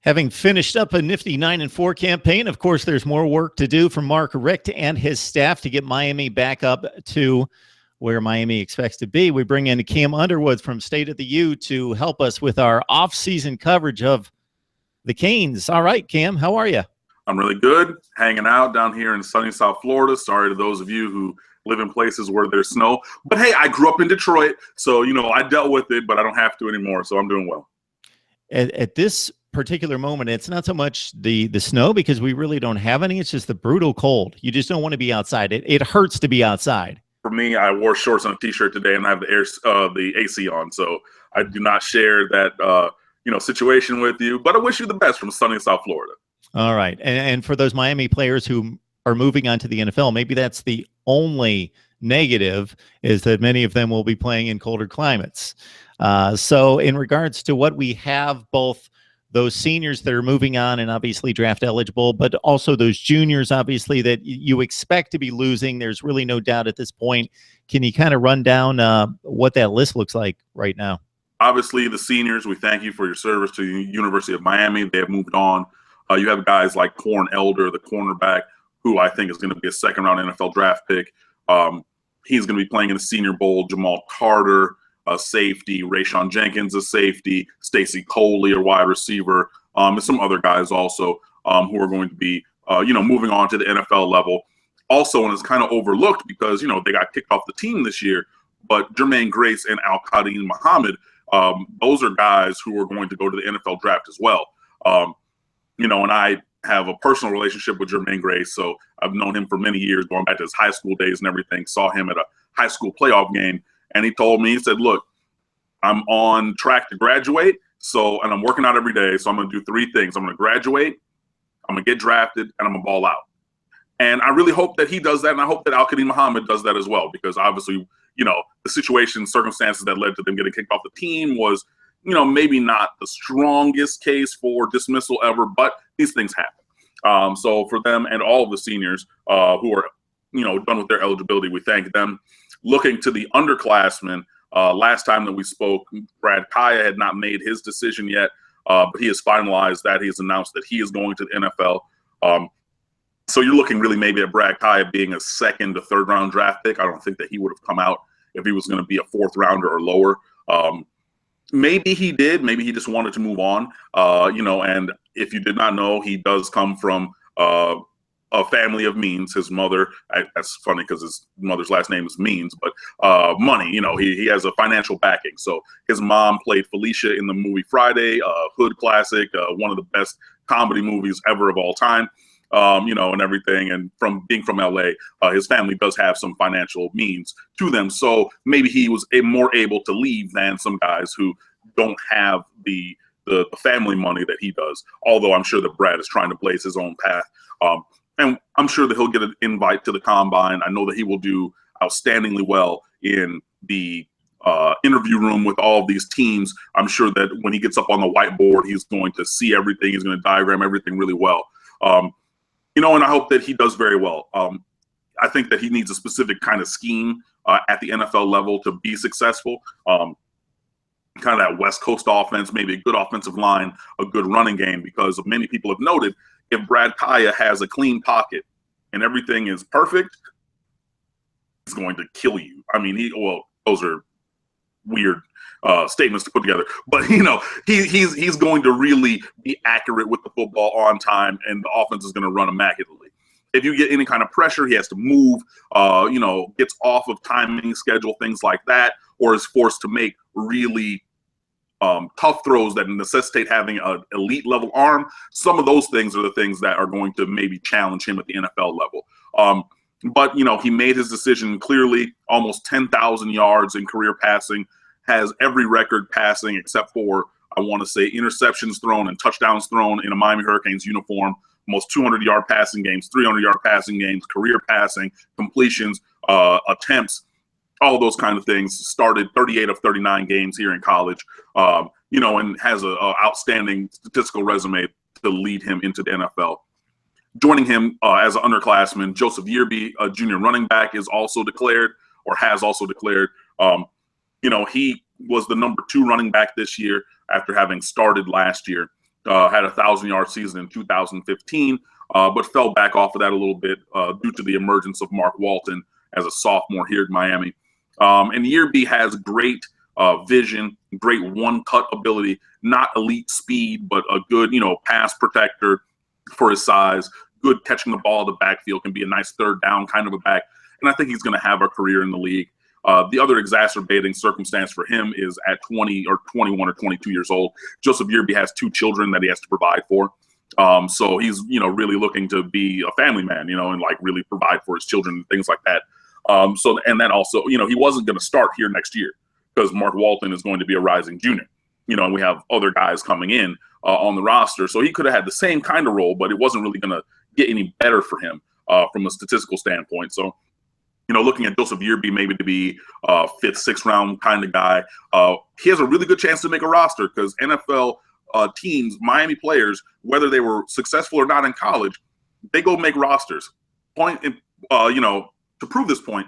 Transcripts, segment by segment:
Having finished up a nifty 9-4 campaign, of course, there's more work to do for Mark Richt and his staff to get Miami back up to where Miami expects to be. We bring in Cam Underwood from State of the U to help us with our off-season coverage of the Canes. All right, Cam, how are you? I'm really good, hanging out down here in sunny South Florida. Sorry to those of you who live in places where there's snow. But, hey, I grew up in Detroit, so, I dealt with it, but I don't have to anymore, so I'm doing well. At this particular moment, it's not so much the snow because we really don't have any. It's just the brutal cold. You just don't want to be outside. It hurts to be outside. For me, I wore shorts and a T-shirt today, and I have the AC on, so I do not share that situation with you. But I wish you the best from sunny South Florida. All right, and for those Miami players who are moving on to the NFL, maybe that's the only negative, is that many of them will be playing in colder climates. So in regards to what we have, both those seniors that are moving on and obviously draft eligible, but also those juniors, obviously, that you expect to be losing, there's really no doubt at this point. Can you kind of run down what that list looks like right now? Obviously, the seniors, we thank you for your service to the University of Miami. They have moved on. You have guys like Corn Elder, the cornerback, who I think is going to be a second-round NFL draft pick. He's going to be playing in the Senior Bowl. Jamal Carter, a safety. Rayshon Jenkins, a safety. Stacy Coley, a wide receiver. And some other guys also who are going to be, moving on to the NFL level. Also, and it's kind of overlooked because, they got kicked off the team this year, but Jermaine Grace and Al-Qadim Muhammad, those are guys who are going to go to the NFL draft as well. And I have a personal relationship with Jermaine Grace, so I've known him for many years, going back to his high school days and everything. Saw him at a high school playoff game, and he told me, he said, look, I'm on track to graduate, and I'm working out every day, so I'm going to do three things. I'm going to graduate, I'm going to get drafted, and I'm going to ball out. And I really hope that he does that, and I hope that Al-Qadim Muhammad does that as well, because obviously, the situation, circumstances that led to them getting kicked off the team was, maybe not the strongest case for dismissal ever, but these things happen. So for them and all of the seniors who are, done with their eligibility, we thank them. Looking to the underclassmen, last time that we spoke, Brad Kaaya had not made his decision yet, but he has finalized that. He has announced that he is going to the NFL. So you're looking really maybe at Brad Kaaya being a second to third round draft pick. I don't think that he would have come out if he was going to be a fourth rounder or lower. Maybe he did. Maybe he just wanted to move on. And if you did not know, he does come from a family of means. His mother, that's funny because his mother's last name is Means, but money, he has a financial backing. So his mom played Felicia in the movie Friday, hood classic, one of the best comedy movies ever of all time. And everything. And from being from LA, his family does have some financial means to them. So maybe he was more able to leave than some guys who don't have the family money that he does. Although I'm sure that Brad is trying to blaze his own path. And I'm sure that he'll get an invite to the combine. I know that he will do outstandingly well in the interview room with all of these teams. I'm sure that when he gets up on the whiteboard, he's going to see everything. He's going to diagram everything really well. And I hope that he does very well. I think that he needs a specific kind of scheme at the NFL level to be successful. Kind of that West Coast offense, maybe a good offensive line, a good running game, because many people have noted if Brad Kaaya has a clean pocket and everything is perfect, he's going to kill you. I mean, those are weird statements to put together, but he's going to really be accurate with the football on time, and the offense is going to run immaculately. If you get any kind of pressure, he has to move, gets off of timing schedule, things like that, or is forced to make really tough throws that necessitate having an elite level arm. Some of those things are the things that are going to maybe challenge him at the NFL level. But he made his decision clearly. Almost 10,000 yards in career passing. Has every record passing except for, I want to say, interceptions thrown and touchdowns thrown in a Miami Hurricanes uniform. Most 200-yard passing games, 300-yard passing games, career passing, completions, attempts, all those kind of things. Started 38 of 39 games here in college, and has an outstanding statistical resume to lead him into the NFL. Joining him as an underclassman, Joseph Yearby, a junior running back, is also declared or has also declared. He was the number 2 running back this year after having started last year. had a 1,000-yard season in 2015, but fell back off of that a little bit due to the emergence of Mark Walton as a sophomore here at Miami. And Year B has great vision, great one-cut ability, not elite speed, but a good, pass protector for his size, good catching the ball in the backfield, can be a nice third down kind of a back. And I think he's going to have a career in the league. The other exacerbating circumstance for him is at 20 or 21 or 22 years old, Joseph Yearby has 2 children that he has to provide for. So he's, really looking to be a family man, and like really provide for his children and things like that. And then also, he wasn't going to start here next year because Mark Walton is going to be a rising junior, and we have other guys coming in on the roster. So he could have had the same kind of role, but it wasn't really going to get any better for him from a statistical standpoint. So, looking at Joseph Yearby maybe to be 5th, 6th round kind of guy, he has a really good chance to make a roster because NFL teams, Miami players, whether they were successful or not in college, they go make rosters. To prove this point,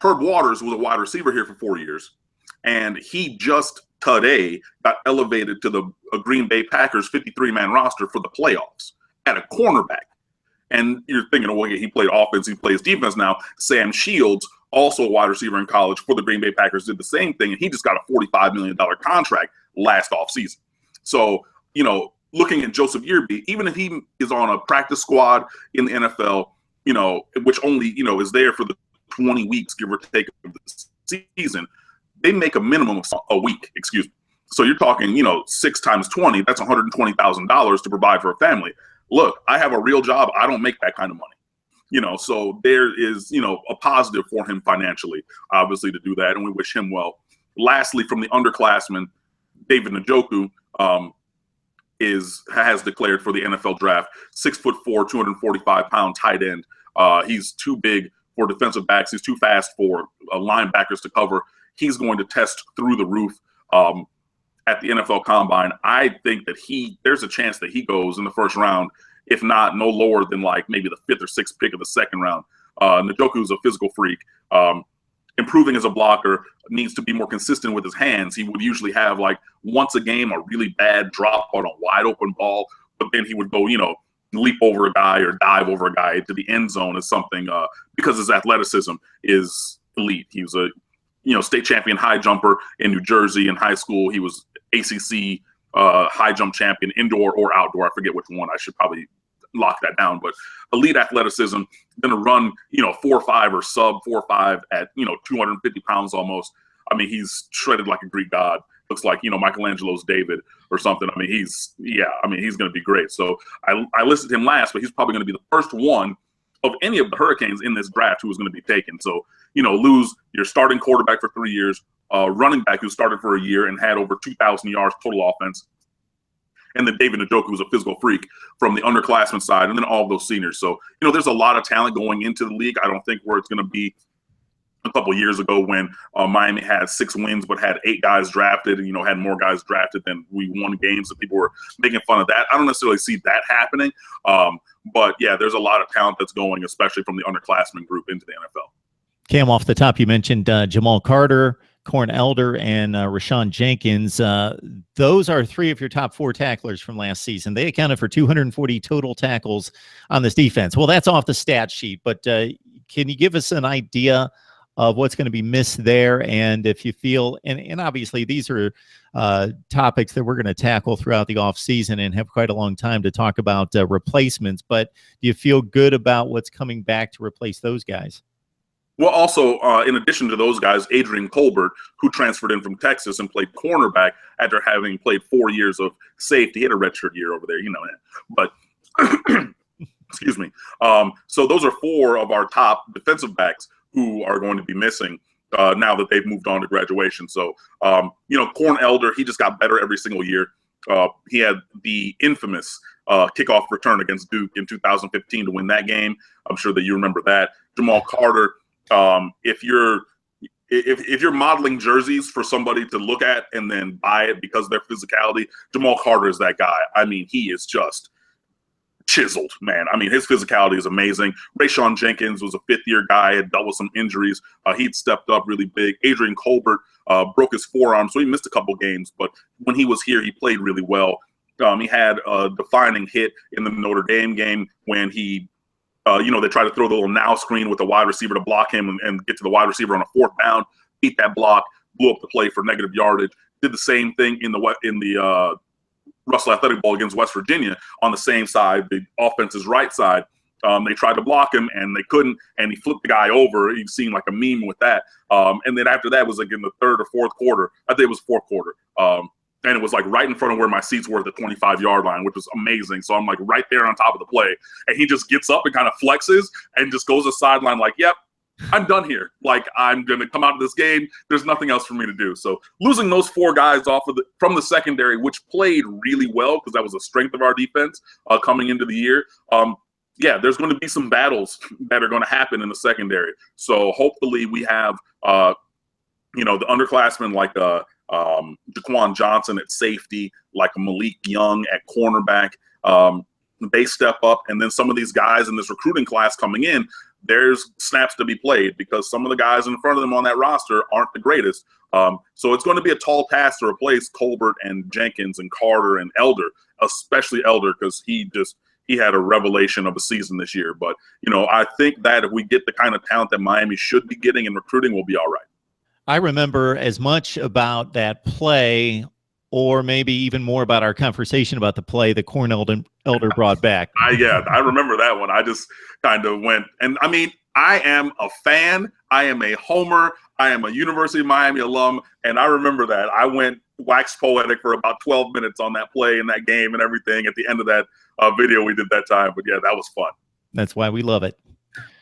Herb Waters was a wide receiver here for 4 years, and he just today got elevated to the Green Bay Packers 53-man roster for the playoffs at a cornerback. And you're thinking, well, he played offense, he plays defense now. Sam Shields, also a wide receiver in college for the Green Bay Packers, did the same thing, and he just got a $45 million contract last offseason. So, looking at Joseph Yearby, even if he is on a practice squad in the NFL, which only, is there for the 20 weeks, give or take, of the season, they make a minimum of a week, excuse me. So you're talking, 6 times 20, that's $120,000 to provide for a family. Look, I have a real job. I don't make that kind of money, so there is, a positive for him financially, obviously, to do that. And we wish him well. Lastly, from the underclassmen, David Njoku has declared for the NFL draft, 6'4", 245-pound tight end. He's too big for defensive backs. He's too fast for linebackers to cover. He's going to test through the roof at the NFL Combine. I think that there's a chance that he goes in the first round, if not no lower than like maybe the 5th or 6th pick of the second round. Njoku's a physical freak. Improving as a blocker, needs to be more consistent with his hands. He would usually have like once a game a really bad drop on a wide open ball, but then he would go, leap over a guy or dive over a guy to the end zone is something because his athleticism is elite. He was a state champion high jumper in New Jersey in high school. He was ACC high jump champion, indoor or outdoor. I forget which one. I should probably lock that down. But elite athleticism, going to run 4.5 or sub 4.5 at 250 pounds almost. I mean, he's shredded like a Greek god. Looks like Michelangelo's David or something. I mean, he's going to be great. So I listed him last, but he's probably going to be the first one of any of the Hurricanes in this draft who is going to be taken. So lose your starting quarterback for 3 years, running back who started for a year and had over 2,000 yards total offense, and then David Njoku, who's a physical freak from the underclassmen side, and then all of those seniors. So there's a lot of talent going into the league. I don't think where it's going to be a couple of years ago when Miami had 6 wins but had 8 guys drafted and had more guys drafted than we won games, and people were making fun of that. I don't necessarily see that happening, but yeah, there's a lot of talent that's going, especially from the underclassmen group, into the NFL. Cam, off the top, you mentioned Jamal Carter, Corn Elder, and Rashawn Jenkins. Those are 3 of your top 4 tacklers from last season. They accounted for 240 total tackles on this defense. Well, that's off the stat sheet, but can you give us an idea of what's going to be missed there? And if you feel, and obviously these are topics that we're going to tackle throughout the off season and have quite a long time to talk about replacements, but do you feel good about what's coming back to replace those guys? Well, also, in addition to those guys, Adrian Colbert, who transferred in from Texas and played cornerback after having played 4 years of safety. He had a redshirt year over there, but excuse me. So those are 4 of our top defensive backs who are going to be missing now that they've moved on to graduation. So, Corn Elder, he just got better every single year. He had the infamous kickoff return against Duke in 2015 to win that game. I'm sure that you remember that. Jamal Carter, if you're modeling jerseys for somebody to look at and then buy it because of their physicality, Jamal Carter is that guy. I mean, he is just chiseled, man. I mean, his physicality is amazing. Rashawn Jenkins was a 5th-year guy, had dealt with some injuries. He'd stepped up really big. Adrian Colbert broke his forearm, so he missed a couple games. But when he was here, he played really well. He had a defining hit in the Notre Dame game when he, they tried to throw the little now screen with the wide receiver to block him and get to the wide receiver on a 4th down, beat that block, blew up the play for negative yardage. Did the same thing in the Russell Athletic Bowl against West Virginia on the same side, the offense's right side. They tried to block him and they couldn't, and he flipped the guy over. You've seen like a meme with that. And then after that was like in the 3rd or 4th quarter. I think it was 4th quarter. And it was like right in front of where my seats were at the 25-yard line, which was amazing. So I'm like right there on top of the play. And he just gets up and kind of flexes and just goes to the sideline like, yep, I'm done here. Like, I'm going to come out of this game. There's nothing else for me to do. So losing those 4 guys off of from the secondary, which played really well because that was a strength of our defense coming into the year. Yeah, there's going to be some battles that are going to happen in the secondary. So hopefully we have, the underclassmen like Jaquan Johnson at safety, like Malik Young at cornerback. They step up, and then some of these guys in this recruiting class coming in, there's snaps to be played because some of the guys in front of them on that roster aren't the greatest. So it's going to be a tall task to replace Colbert and Jenkins and Carter and Elder, especially Elder because he had a revelation of a season this year. But, I think that if we get the kind of talent that Miami should be getting in recruiting, we'll be all right. I remember as much about that play, or maybe even more about our conversation about the play that Corn Elder brought back. I remember that one. I just kind of went, and I mean, I am a fan. I am a homer. I am a University of Miami alum, and I remember that. I went wax poetic for about 12 minutes on that play and that game and everything at the end of that video we did that time. But yeah, that was fun. That's why we love it.